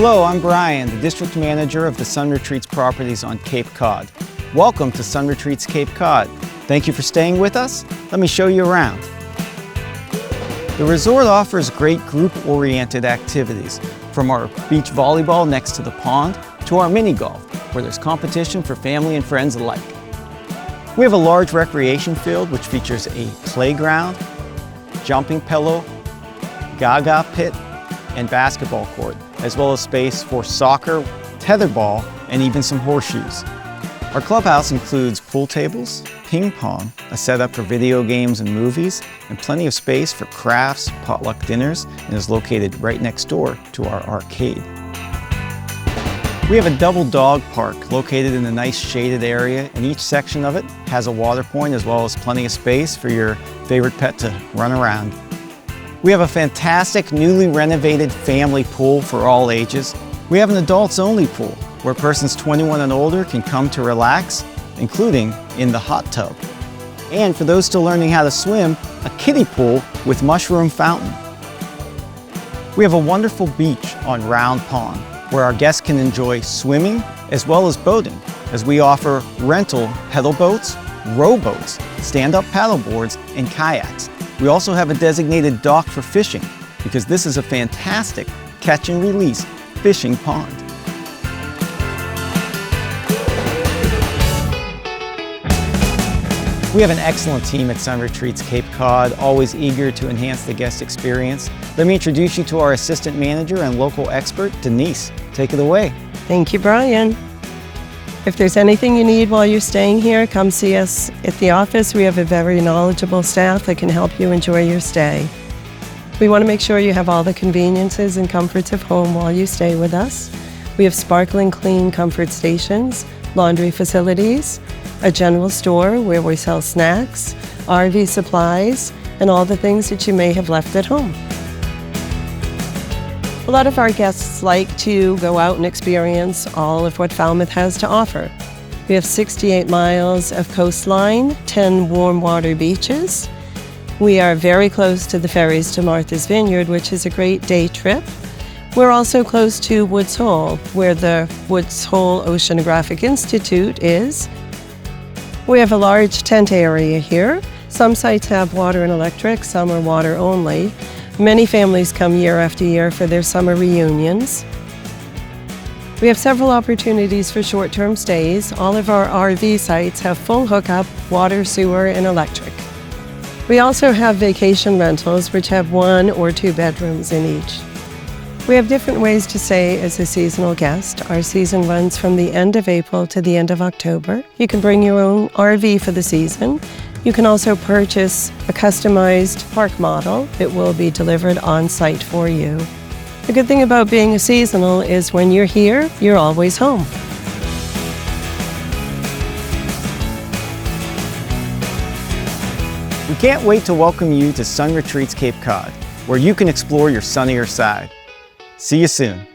Hello, I'm Brian, the District Manager of the Sun Retreats properties on Cape Cod. Welcome to Sun Retreats Cape Cod. Thank you for staying with us. Let me show you around. The resort offers great group-oriented activities, from our beach volleyball next to the pond to our mini golf, where there's competition for family and friends alike. We have a large recreation field which features a playground, jumping pillow, gaga pit, and basketball court, as well as space for soccer, tetherball, and even some horseshoes. Our clubhouse includes pool tables, ping pong, a setup for video games and movies, and plenty of space for crafts, potluck dinners, and is located right next door to our arcade. We have a double dog park located in a nice shaded area, and each section of it has a water point as well as plenty of space for your favorite pet to run around. We have a fantastic newly renovated family pool for all ages. We have an adults only pool where persons 21 and older can come to relax, including in the hot tub. And for those still learning how to swim, a kiddie pool with mushroom fountain. We have a wonderful beach on Round Pond where our guests can enjoy swimming as well as boating, as we offer rental pedal boats, rowboats, stand-up paddle boards, and kayaks. We also have a designated dock for fishing because this is a fantastic catch and release fishing pond. We have an excellent team at Sun Retreats Cape Cod, always eager to enhance the guest experience. Let me introduce you to our assistant manager and local expert, Denise. Take it away. Thank you, Brian. If there's anything you need while you're staying here, come see us at the office. We have a very knowledgeable staff that can help you enjoy your stay. We want to make sure you have all the conveniences and comforts of home while you stay with us. We have sparkling clean comfort stations, laundry facilities, a general store where we sell snacks, RV supplies, and all the things that you may have left at home. A lot of our guests like to go out and experience all of what Falmouth has to offer. We have 68 miles of coastline, 10 warm water beaches. We are very close to the ferries to Martha's Vineyard, which is a great day trip. We're also close to Woods Hole, where the Woods Hole Oceanographic Institute is. We have a large tent area here. Some sites have water and electric, some are water only. Many families come year after year for their summer reunions. We have several opportunities for short-term stays. All of our RV sites have full hookup, water, sewer, and electric. We also have vacation rentals, which have 1 or 2 bedrooms in each. We have different ways to stay as a seasonal guest. Our season runs from the end of April to the end of October. You can bring your own RV for the season. You can also purchase a customized park model. It will be delivered on site for you. The good thing about being a seasonal is when you're here, you're always home. We can't wait to welcome you to Sun Retreats Cape Cod, where you can explore your sunnier side. See you soon.